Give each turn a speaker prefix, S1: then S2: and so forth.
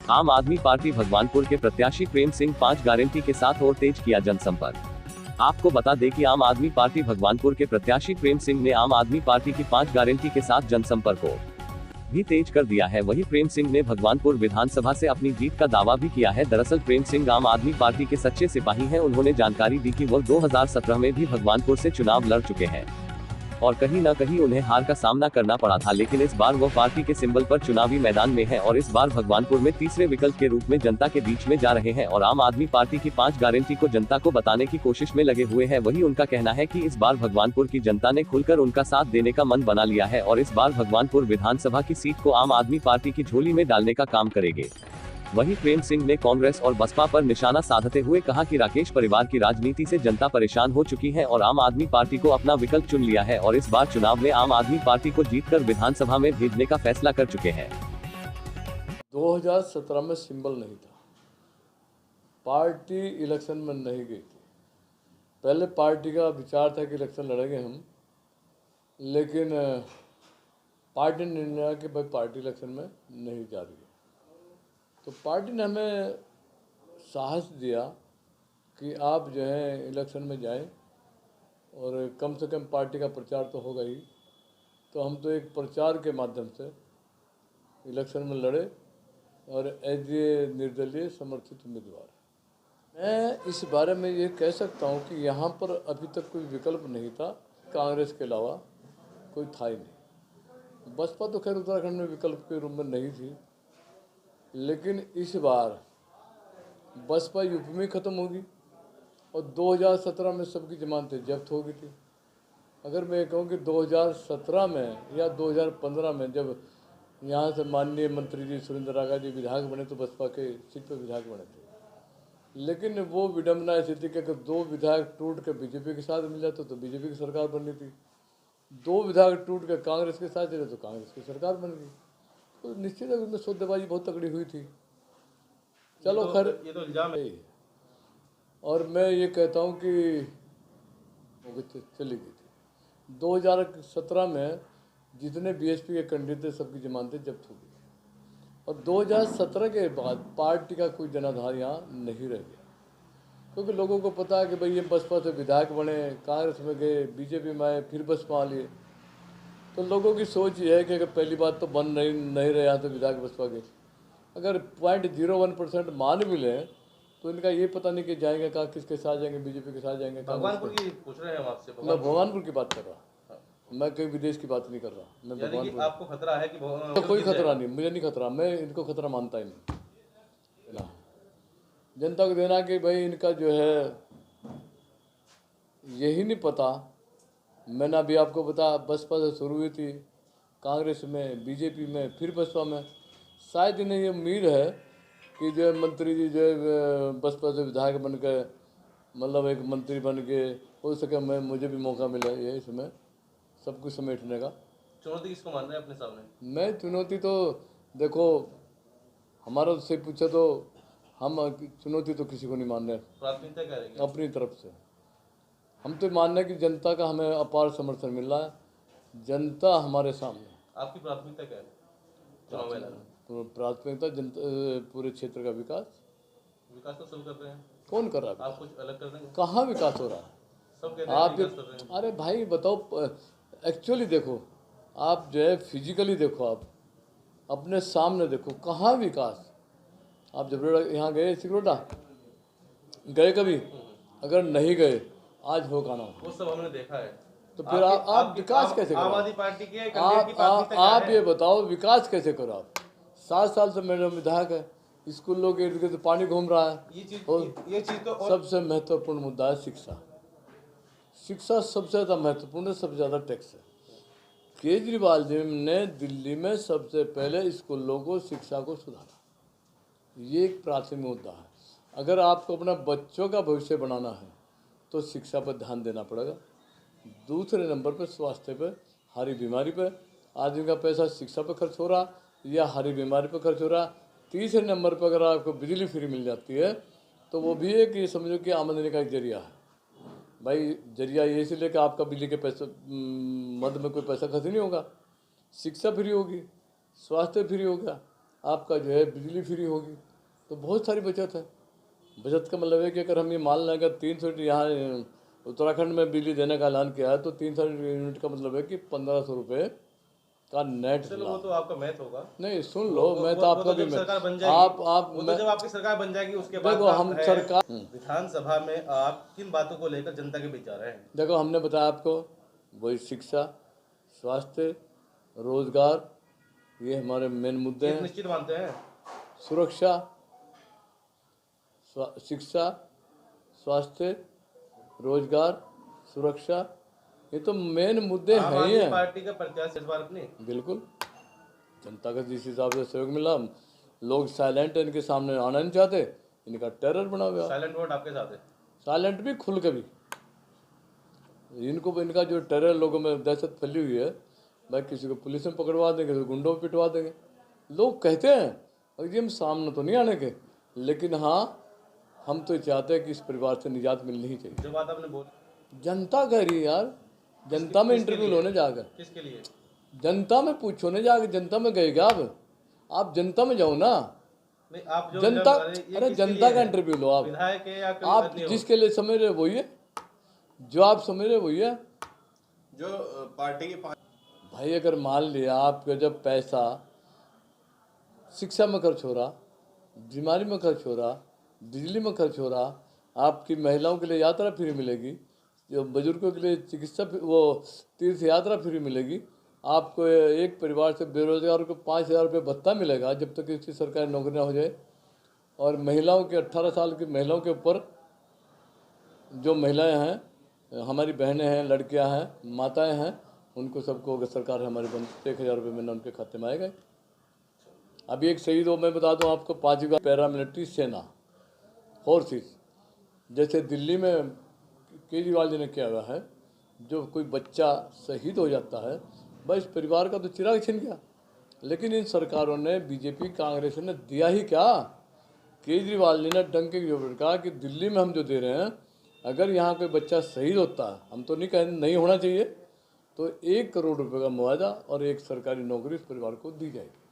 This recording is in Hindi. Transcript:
S1: आम आदमी पार्टी भगवानपुर के प्रत्याशी प्रेम सिंह 5 गारंटी के साथ और तेज किया जनसंपर्क। आपको बता दें कि आम आदमी पार्टी भगवानपुर के प्रत्याशी प्रेम सिंह ने आम आदमी पार्टी की 5 गारंटी के साथ जनसंपर्क को भी तेज कर दिया है। वहीं प्रेम सिंह ने भगवानपुर विधानसभा से अपनी जीत का दावा भी किया है। दरअसल प्रेम सिंह आम आदमी पार्टी के सच्चे सिपाही हैं। उन्होंने जानकारी दी कि वह 2017 में भी भगवानपुर से चुनाव लड़ चुके हैं और कहीं न कहीं उन्हें हार का सामना करना पड़ा था, लेकिन इस बार वो पार्टी के सिंबल पर चुनावी मैदान में है और इस बार भगवानपुर में तीसरे विकल्प के रूप में जनता के बीच में जा रहे हैं और आम आदमी पार्टी की 5 गारंटी को जनता को बताने की कोशिश में लगे हुए हैं। वही उनका कहना है कि इस बार भगवानपुर की जनता ने खुलकर उनका साथ देने का मन बना लिया है और इस बार भगवानपुर विधानसभा की सीट को आम आदमी पार्टी की झोली में डालने का काम करेंगे। वहीं प्रेम सिंह ने कांग्रेस और बसपा पर निशाना साधते हुए कहा कि राकेश परिवार की राजनीति से जनता परेशान हो चुकी है और आम आदमी पार्टी को अपना विकल्प चुन लिया है और इस बार चुनाव में आम आदमी पार्टी को जीतकर विधानसभा में भेजने का फैसला कर चुके हैं।
S2: 2017 में सिंबल नहीं था, पार्टी इलेक्शन में नहीं गई थी। पहले पार्टी का विचार था कि इलेक्शन लड़ेंगे हम, लेकिन पार्टी ने निर्णय लिया कि भाई पार्टी इलेक्शन में नहीं जा रही है। तो पार्टी ने हमें साहस दिया कि आप जो है इलेक्शन में जाएं और कम से कम पार्टी का प्रचार तो होगा ही। तो हम तो एक प्रचार के माध्यम से इलेक्शन में लड़े और एज ए निर्दलीय समर्थित उम्मीदवार। मैं इस बारे में ये कह सकता हूँ कि यहाँ पर अभी तक कोई विकल्प नहीं था, कांग्रेस के अलावा कोई था ही नहीं। बसपा तो खैर उत्तराखंड में विकल्प के रूप में नहीं थी, लेकिन इस बार बसपा यूपी में ख़त्म होगी और 2017 में सबकी जमानतें जब्त हो गई थी। अगर मैं कहूँ कि 2017 में या 2015 में जब यहाँ से माननीय मंत्री जी सुरेंद्र रागा जी विधायक बने तो बसपा के सीट पर विधायक बने थे, लेकिन वो विडम्बना ऐसी थी कि अगर 2 विधायक टूट के बीजेपी के साथ मिल जाते तो बीजेपी की सरकार बननी थी, 2 विधायक टूट के कांग्रेस के साथ चले तो कांग्रेस की सरकार बन गई। तो निश्चित है उसमें सौदेबाजी बहुत तगड़ी हुई थी। चलो खैर ये तो इल्जाम है और मैं ये कहता हूँ कि चली गई थी। 2017 में जितने बीएसपी के कैंडिडेट थे सबकी जमानतें जब्त हो गई और 2017 के बाद पार्टी का कोई जनाधार यहाँ नहीं रह गया, क्योंकि लोगों को पता है कि भाई ये बसपा से विधायक बने, कांग्रेस में गए, बीजेपी में आए, फिर बसपा आ लिए। तो लोगों की सोच ये है कि अगर पहली बात तो बन नहीं रहे यहाँ तो विधायक बसपा के, अगर 0.01% मान भी लें तो इनका ये पता नहीं कि जाएंगे कहाँ, किसके साथ जाएंगे, बीजेपी के साथ जाएंगे।
S3: भगवानपुर की पूछ रहे हैं हम आपसे।
S2: मैं भगवानपुर की बात कर रहा, मैं कहीं विदेश की बात नहीं कर रहा। मैं
S3: भगवानपुर आपको खतरा है कि
S2: तो कोई खतरा नहीं, मुझे नहीं खतरा, मैं इनको खतरा मानता ही नहीं ना। जनता को देना कि भाई इनका जो है यही नहीं पता। मैंने अभी आपको बता बसपा से शुरू हुई थी, कांग्रेस में, बीजेपी में, फिर बसपा में। शायद इन्हें ये उम्मीद है कि जो मंत्री जी जो बसपा से विधायक बन के, मतलब एक मंत्री बन के हो सके, मुझे भी मौका मिला ये इसमें सब कुछ समेटने का।
S3: चुनौती किसको मान रहे हैं अपने सामने?
S2: मैं चुनौती तो देखो, हमारा से पूछा तो हम चुनौती तो किसी को नहीं मान रहे।
S3: प्राथमिकता क्या रहेगी
S2: अपनी तरफ से हम तो मान रहे हैं कि जनता का हमें अपार समर्थन मिल रहा है, जनता हमारे सामने।
S3: आपकी प्राथमिकता क्या है?
S2: प्राथमिकता जनता, पूरे क्षेत्र का विकास
S3: तो सब कर रहे हैं।
S2: कौन कर रहा है?
S3: आप कुछ अलग कर देंगे?
S2: कहाँ विकास हो रहा है?
S3: सब कहते हैं
S2: आप
S3: विकास कर रहे हैं।
S2: अरे भाई बताओ, एक्चुअली देखो, आप जो है फिजिकली देखो, आप अपने सामने देखो, कहाँ विकास। आप जब यहाँ गए सिकरोटा गए कभी? अगर नहीं गए आज हो का ना,
S3: वो सब हमने देखा है।
S2: तो फिर आप विकास कैसे करो?
S3: आम आदमी पार्टी के
S2: आप ये बताओ विकास कैसे करो? आप 7 साल से मेरे विधायक है, स्कूलों के इर्द गिर्द पानी घूम रहा है।
S3: ये चीज तो
S2: सबसे महत्वपूर्ण मुद्दा है शिक्षा। शिक्षा सबसे ज़्यादा महत्वपूर्ण है, सबसे ज़्यादा टैक्स है। केजरीवाल जी ने दिल्ली में सबसे पहले स्कूलों को, शिक्षा को सुधारा, ये एक प्राथमिक मुद्दा है। अगर आपको अपना बच्चों का भविष्य बनाना है तो शिक्षा पर ध्यान देना पड़ेगा। दूसरे नंबर पर स्वास्थ्य पर, हरी बीमारी पर। आदमी का पैसा शिक्षा पर खर्च हो रहा या हरी बीमारी पर खर्च हो रहा। तीसरे नंबर पर अगर आपको बिजली फ्री मिल जाती है तो वो भी एक, ये समझो कि आमदनी का एक जरिया है। भाई जरिया ये इसलिए कि आपका बिजली के पैसे मद में कोई पैसा खर्च नहीं होगा, शिक्षा फ्री होगी, स्वास्थ्य फ्री हो गया, आपका जो है बिजली फ्री होगी, तो बहुत सारी बचत है। बचत का मतलब है कि अगर हम ये मान लें अगर 300 यहाँ उत्तराखंड में बिजली देने का ऐलान किया है तो 300 यूनिट का मतलब है कि 1500 रुपये का नेट
S3: चलो वो
S2: लाभ।
S3: तो आपका मैथ होगा।
S2: नहीं सुन लो, मैं तो
S3: वो
S2: आपका
S3: तो
S2: भी
S3: जब
S2: मैं
S3: सरकार बन जाएगी,
S2: आप
S3: वो तो
S2: मैं
S3: जब आपकी सरकार बन जाएगी उसके बाद
S2: देखो
S3: का
S2: हम
S3: है।
S2: सरकार
S3: विधानसभा में आप किन बातों को लेकर जनता के बीच जा रहे हैं?
S2: देखो हमने बताया आपको, वही शिक्षा, स्वास्थ्य, रोजगार, ये हमारे मेन मुद्दे
S3: चीज
S2: हैं।
S3: निश्चित मानते हैं।
S2: सुरक्षा, शिक्षा, स्वास्थ्य, रोजगार, सुरक्षा, ये तो मेन मुद्दे
S3: आम
S2: हैं ही
S3: आदमी
S2: हैं।
S3: पार्टी का प्रत्याशी इस बार अपनी
S2: बिल्कुल, जनता का जिस हिसाब से सहयोग मिला, लोग साइलेंट इनके सामने आना नहीं चाहते, इनका टेरर बना हुआ।
S3: साइलेंट वोट आपके साथ है।
S2: साइलेंट भी, खुल के भी। इनको इनका जो टेरर, लोगों में दहशत फैली हुई है, भाई किसी को पुलिस में पकड़वा देंगे तो गुंडों को पिटवा देंगे। लोग कहते हैं अगर हम सामने तो नहीं आने के, लेकिन हाँ हम तो चाहते हैं कि इस परिवार से निजात मिलनी ही चाहिए।
S3: जो बात आपने बोली
S2: जनता कह रही है यार, जनता में इंटरव्यू होने जाकर,
S3: किसके लिए?
S2: जनता में पूछोने जाकर, जनता में गए क्या आप जनता में जाओ ना।
S3: नहीं, आप जो
S2: जनता,
S3: ये
S2: अरे
S3: किसके
S2: जनता
S3: लिए
S2: का
S3: है?
S2: इंटरव्यू लो आप
S3: विधायक है या कोई
S2: आप
S3: अन्य हो?
S2: जिसके लिए समझ रहे वही है, जो आप समझ रहे वही है।
S3: जो पार्टी की
S2: भाई अगर मान लिया आपका जब पैसा शिक्षा में खर्च हो रहा, बीमारी में खर्च हो रहा, बिजली में खर्च हो रहा, आपकी महिलाओं के लिए यात्रा फ्री मिलेगी, जो बुजुर्गों के लिए चिकित्सा वो तीर्थ यात्रा फ्री मिलेगी, आपको एक परिवार से बेरोजगार को 5000 रुपये भत्ता मिलेगा जब तक इसकी सरकारी नौकरी ना हो जाए, और महिलाओं के 18 साल की महिलाओं के ऊपर जो महिलाएं हैं, हमारी बहनें हैं, लड़कियां हैं, माताएं हैं, उनको सबको अगर सरकार हमारे बन 1000 रुपये महीना उनके खाते में आएगा। अभी एक शहीद हो, मैं बता दूं आपको, 5 पैरामिलिट्री सेना फोर्सेस, जैसे दिल्ली में केजरीवाल जी ने किया हुआ है, जो कोई बच्चा शहीद हो जाता है, बस परिवार का तो चिराग छिन गया। लेकिन इन सरकारों ने, बीजेपी कांग्रेस ने दिया ही क्या? केजरीवाल जी ने डंके की जोर कहा कि दिल्ली में हम जो दे रहे हैं, अगर यहाँ कोई बच्चा शहीद होता है, हम तो नहीं कहें नहीं होना चाहिए, तो 1 करोड़ रुपए का मुआवजा और एक सरकारी नौकरी इस परिवार को दी जाएगी।